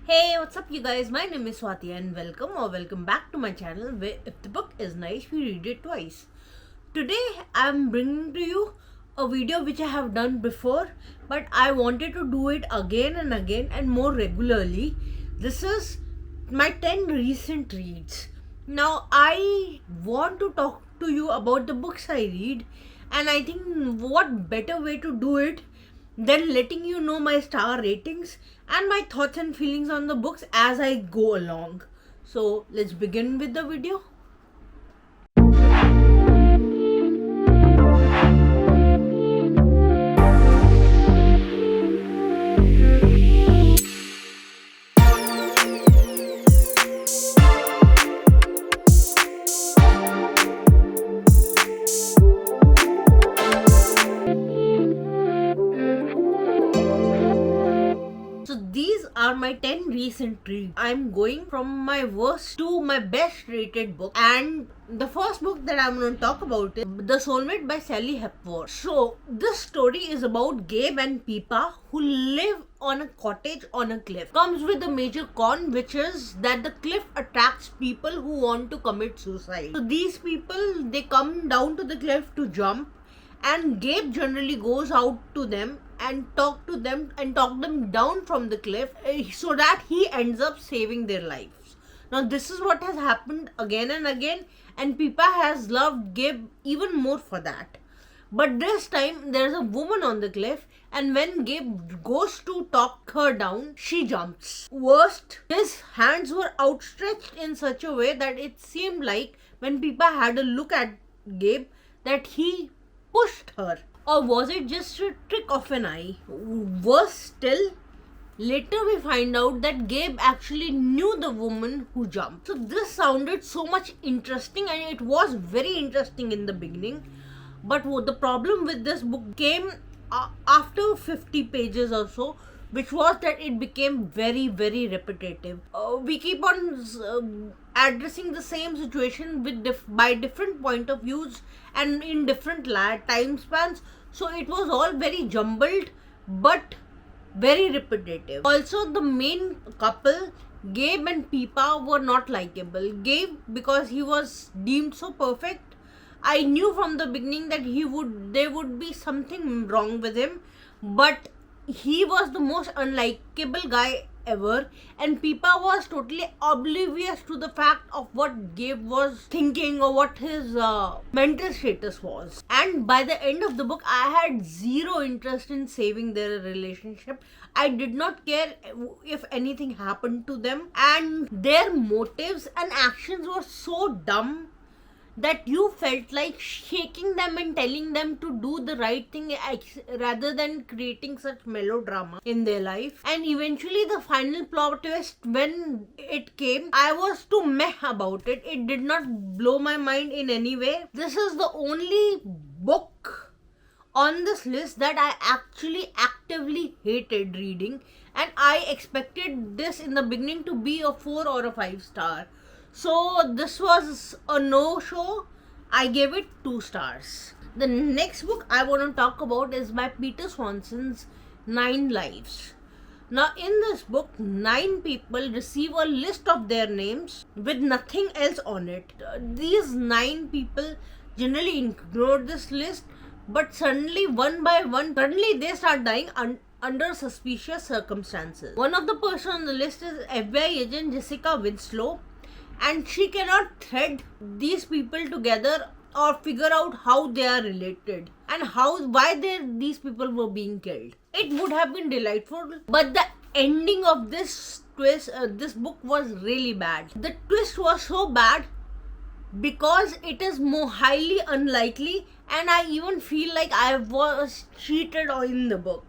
Hey, what's up, you guys? My name is Swati, and welcome back to my channel where if the book is nice, we read it twice. Today, I'm bringing to you a video which I have done before, but I wanted to do it again and again and more regularly. This is my 10 recent reads. Now, I want to talk to you about the books I read, and I think what better way to do it then letting you know my star ratings and my thoughts and feelings on the books as I go along. So let's begin with the video. These are my 10 recent reads. I'm going from my worst to my best rated book, and the first book that I'm going to talk about is The Soulmate by Sally Hepworth. So this story is about Gabe and Pippa who live on a cottage on a cliff. Comes with a major con, which is that the cliff attracts people who want to commit suicide. So these people, they come down to the cliff to jump, and Gabe generally goes out to them and talk them down from the cliff so that he ends up saving their lives. Now this is what has happened again and again, and Pippa has loved Gabe even more for that. But this time there's a woman on the cliff, and when Gabe goes to talk her down, she jumps. Worst, his hands were outstretched in such a way that it seemed like when Pippa had a look at Gabe that he pushed her. Or was it just a trick of an eye? Worse still, later we find out that Gabe actually knew the woman who jumped. So this sounded so much interesting, and it was very interesting in the beginning. But the problem with this book came after 50 pages or so, which was that it became very, very repetitive. We keep on addressing the same situation with by different point of views and in different time spans. So it was all very jumbled but very repetitive. Also, the main couple, Gabe and Pippa, were not likable. Gabe, because he was deemed so perfect, I knew from the beginning that there would be something wrong with him, but he was the most unlikable guy ever, and Pippa was totally oblivious to the fact of what Gabe was thinking or what his mental status was. And by the end of the book, I had zero interest in saving their relationship. I did not care if anything happened to them, and their motives and actions were so dumb that you felt like shaking them and telling them to do the right thing rather than creating such melodrama in their life. And eventually the final plot twist, when it came, I was too meh about it. It did not blow my mind in any way. This is the only book on this list that I actually actively hated reading, and I expected this in the beginning to be a 4 or a 5 star. So this was a no-show. I gave it 2 stars. The next book I want to talk about is by Peter Swanson's 9 Lives. Now in this book, 9 people receive a list of their names with nothing else on it. These 9 people generally ignore this list, but suddenly one by one, they start dying under suspicious circumstances. One of the person on the list is FBI agent Jessica Winslow, and she cannot thread these people together or figure out how they are related and why these people were being killed. It would have been delightful, but the ending of this this book was really bad. The twist was so bad because it is more highly unlikely, and I even feel like I was cheated in the book.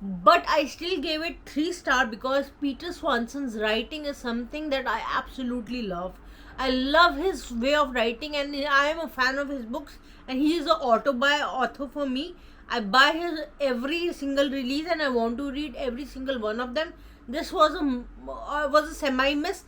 But I still gave it 3 stars because Peter Swanson's writing is something that I absolutely love. I love his way of writing, and I am a fan of his books, and he is an author for me. I buy his every single release and I want to read every single one of them. This was a semi-miss.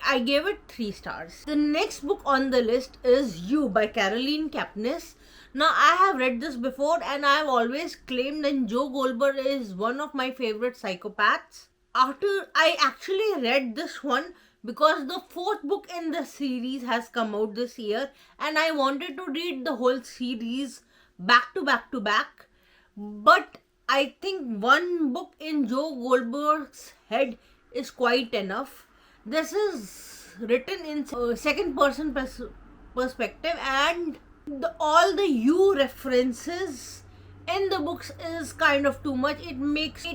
I gave it 3 stars. The next book on the list is You by Caroline Kepnes. Now, I have read this before, and I have always claimed that Joe Goldberg is one of my favorite psychopaths. After I actually read this one because the fourth book in the series has come out this year and I wanted to read the whole series back to back to back. But I think one book in Joe Goldberg's head is quite enough. This is written in second person perspective, and all the you references in the books is kind of too much. It makes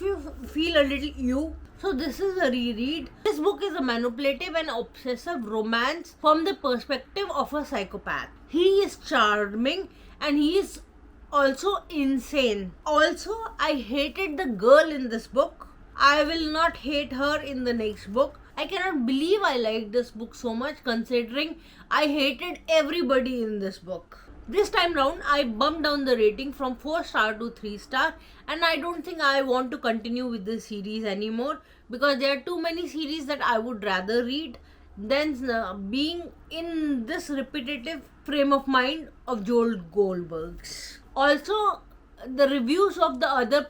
you feel a little you. So this is a reread. This book is a manipulative and obsessive romance from the perspective of a psychopath. He is charming and he is also insane. Also, I hated the girl in this book. I will not hate her in the next book. I cannot believe I liked this book so much considering I hated everybody in this book. This time round, I bumped down the rating from 4 star to 3 star, and I don't think I want to continue with this series anymore because there are too many series that I would rather read than being in this repetitive frame of mind of Joel Goldberg's. Also, the reviews of the other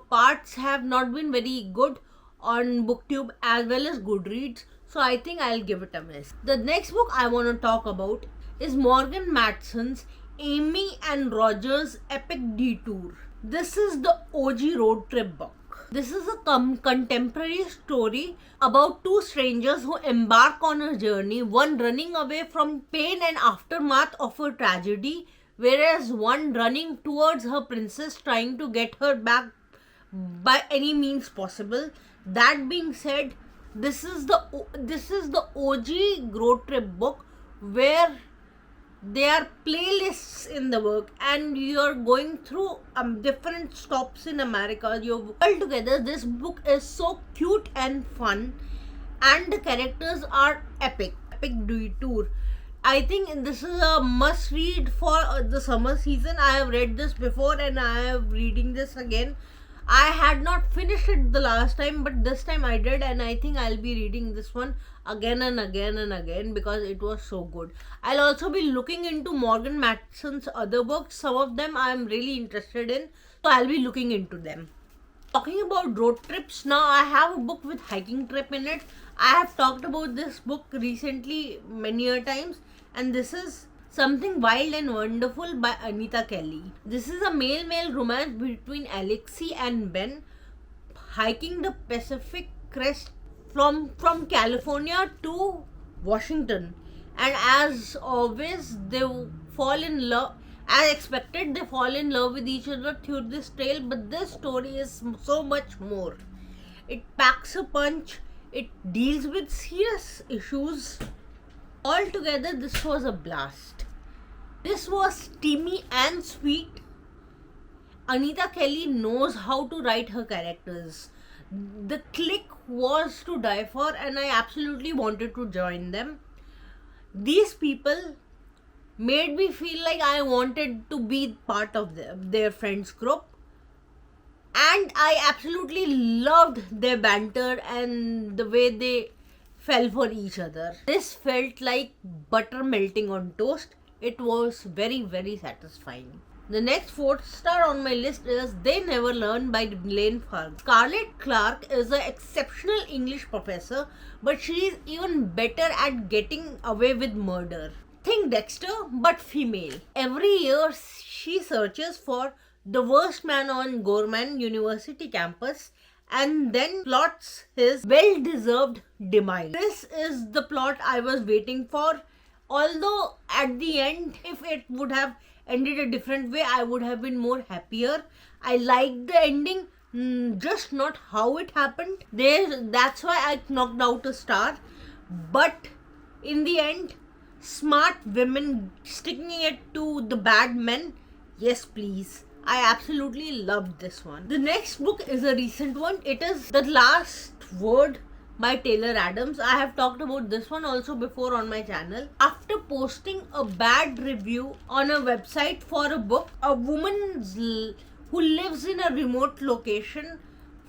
parts have not been very good on BookTube as well as Goodreads, so I think I'll give it a miss. The next book I want to talk about is Morgan Mattison's Amy and Roger's epic Detour. This is the OG road trip book. This is a contemporary story about two strangers who embark on a journey, one running away from pain and aftermath of a tragedy, whereas one running towards her princess trying to get her back by any means possible. That being said, this is the OG road trip book where there are playlists in the book and you're going through different stops in America. Altogether, this book is so cute and fun, and the characters are epic. Epic Detour. I think this is a must read for the summer season. I have read this before and I am reading this again. I had not finished it the last time, but this time I did, and I think I'll be reading this one again and again and again because it was so good. I'll also be looking into Morgan Mattison's other books. Some of them I'm really interested in, so I'll be looking into them. Talking about road trips, now I have a book with hiking trip in it. I have talked about this book recently many a times, and this is Something Wild and Wonderful by Anita Kelly. This is a male-male romance between Alexei and Ben hiking the Pacific crest from California to Washington. And as always, they fall in love. As expected, they fall in love with each other through this trail, but this story is so much more. It packs a punch. It deals with serious issues. Altogether, this was a blast. This was steamy and sweet. Anita Kelly knows how to write her characters. The click was to die for, and I absolutely wanted to join them. These people made me feel like I wanted to be part of their friends group. And I absolutely loved their banter and the way they fell for each other. This felt like butter melting on toast. It was very, very satisfying. The next 4th star on my list is They Never Learn by Blaine Farg. Scarlett Clark is an exceptional English professor, but she is even better at getting away with murder. Think Dexter, but female. Every year she searches for the worst man on Gorman University campus and then plots his well-deserved demise. This is the plot I was waiting for. Although at the end, if it would have ended a different way, I would have been more happier. I liked the ending, just not how it happened. That's why I knocked out a star. But in the end, smart women sticking it to the bad men, yes please. I absolutely loved this one. The next book is a recent one. It is The Last Word by Taylor Adams. I have talked about this one also before on my channel. After posting a bad review on a website for a book, a woman who lives in a remote location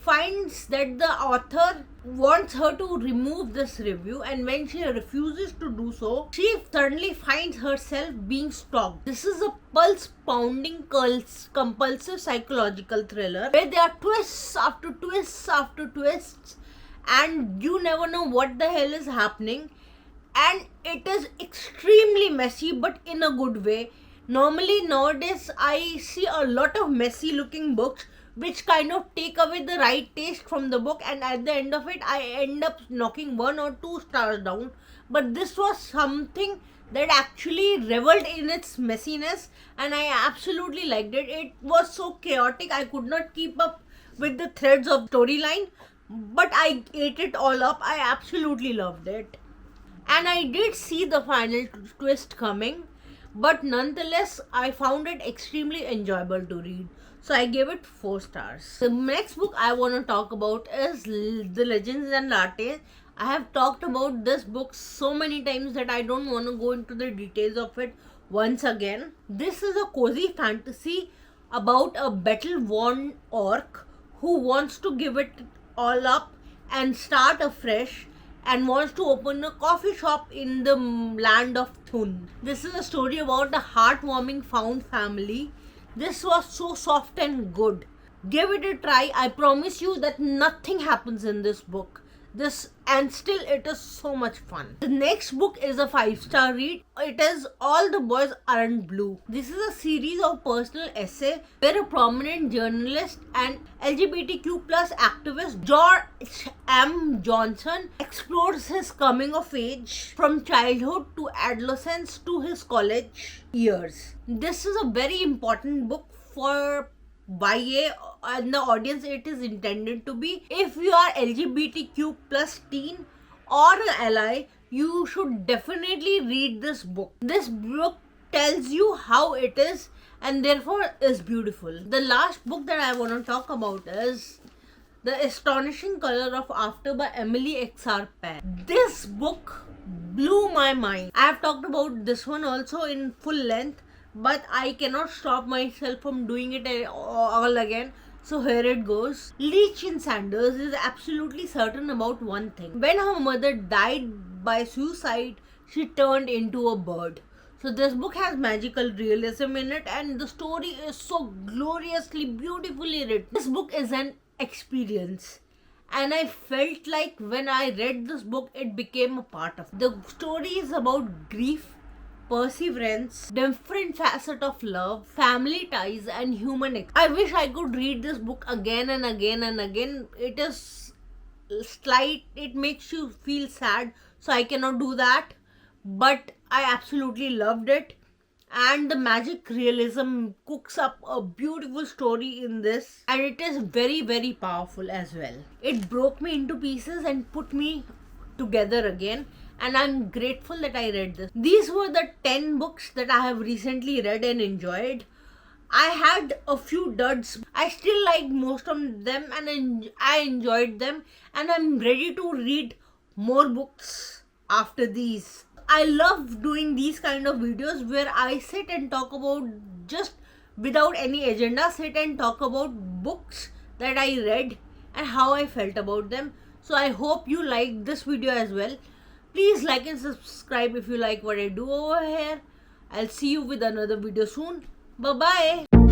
finds that the author wants her to remove this review, and when she refuses to do so, she suddenly finds herself being stalked. This is a pulse-pounding, compulsive psychological thriller where there are twists after twists after twists, and you never know what the hell is happening. And it is extremely messy, but in a good way. Normally nowadays I see a lot of messy looking books which kind of take away the right taste from the book, and at the end of it I end up knocking 1 or 2 stars down. But this was something that actually reveled in its messiness, and I absolutely liked it. It was so chaotic, I could not keep up with the threads of storyline, but I ate it all up. I absolutely loved it. And I did see the final twist coming, but nonetheless I found it extremely enjoyable to read. So I gave it 4 stars. The next book I want to talk about is The Legends and Lattes. I have talked about this book so many times that I don't want to go into the details of it once again. This is a cozy fantasy about a battle-worn orc who wants to give it all up and start afresh, and wants to open a coffee shop in the land of Thun. This is a story about a heartwarming found family. This was so soft and good. Give it a try. I promise you that nothing happens in this book. And still it is so much fun. The next book is a 5-star read. It is All the Boys Aren't Blue. This is a series of personal essay where a prominent journalist and LGBTQ plus activist George M. Johnson explores his coming of age from childhood to adolescence to his college years. This is a very important book for YA and the audience it is intended to be. If you are LGBTQ plus teen or an ally, you should definitely read this book. This book tells you how it is and therefore is beautiful. The last book that I want to talk about is The Astonishing Color of After by Emily XR Pan. This book blew my mind. I have talked about this one also in full length, but I cannot stop myself from doing it all again. So here it goes. Lee Chin Sanders is absolutely certain about one thing. When her mother died by suicide, she turned into a bird. So this book has magical realism in it, and the story is so gloriously, beautifully written. This book is an experience, and I felt like when I read this book, it became a part of it. The story is about grief, perseverance, different facet of love, family ties, and human I wish I could read this book again and again and again. It is slight, it makes you feel sad, so I cannot do that, but I absolutely loved it. And the magic realism cooks up a beautiful story in this, and it is very, very powerful as well. It broke me into pieces and put me together again, and I'm grateful that I read this. These were the 10 books that I have recently read and enjoyed. I had a few duds. I still liked most of them and I enjoyed them, and I'm ready to read more books after these. I love doing these kind of videos where I sit and talk about, just without any agenda, sit and talk about books that I read and how I felt about them. So I hope you like this video as well. Please like and subscribe if you like what I do over here. I'll see you with another video soon. Bye bye.